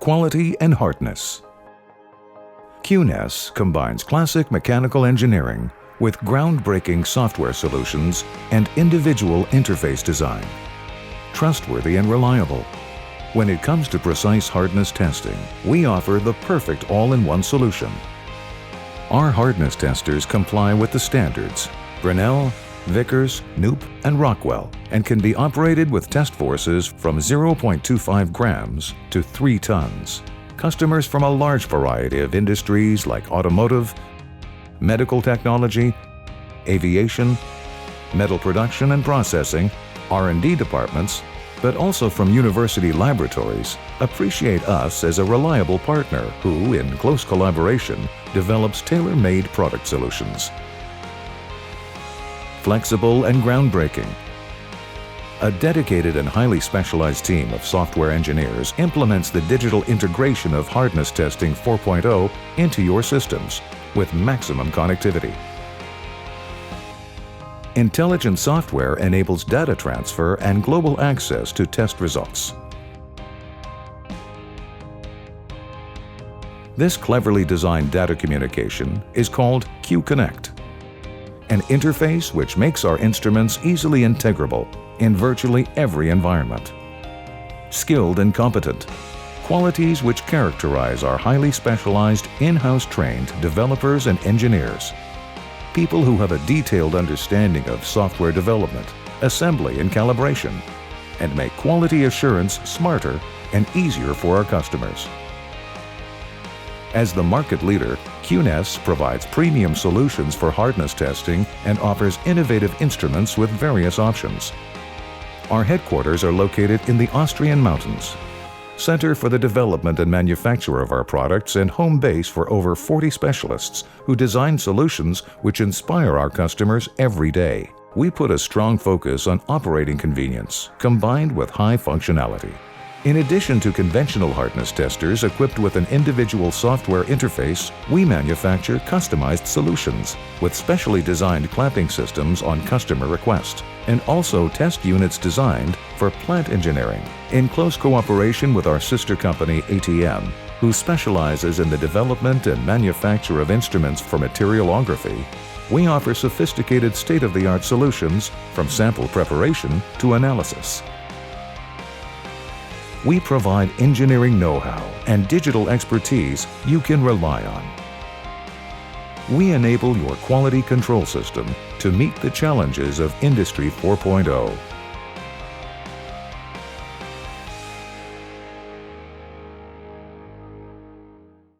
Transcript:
quality and hardness. Qness combines classic mechanical engineering with groundbreaking software solutions and individual interface design. Trustworthy and reliable. When it comes to precise hardness testing, we offer the perfect all-in-one solution. Our hardness testers comply with the standards Brinell, Vickers, Knoop and Rockwell, and can be operated with test forces from 0.25 grams to 3 tons. Customers from a large variety of industries like automotive, medical technology, aviation, metal production and processing, R&D departments, but also from university laboratories, appreciate us as a reliable partner who, in close collaboration, develops tailor-made product solutions. Flexible and groundbreaking. A dedicated and highly specialized team of software engineers implements the digital integration of Hardness Testing 4.0 into your systems with maximum connectivity. Intelligent software enables data transfer and global access to test results. This cleverly designed data communication is called QConnect, an interface which makes our instruments easily integrable in virtually every environment. Skilled and competent, qualities which characterize our highly specialized, in-house trained developers and engineers. People who have a detailed understanding of software development, assembly and calibration, and make quality assurance smarter and easier for our customers. As the market leader, Qness provides premium solutions for hardness testing and offers innovative instruments with various options. Our headquarters are located in the Austrian mountains, center for the development and manufacture of our products and home base for over 40 specialists who design solutions which inspire our customers every day. We put a strong focus on operating convenience combined with high functionality. In addition to conventional hardness testers equipped with an individual software interface, we manufacture customized solutions with specially designed clamping systems on customer request, and also test units designed for plant engineering, in close cooperation with our sister company ATM, who specializes in the development and manufacture of instruments for materialography. We offer sophisticated state-of-the-art solutions from sample preparation to analysis. We provide engineering know-how and digital expertise you can rely on. We enable your quality control system to meet the challenges of Industry 4.0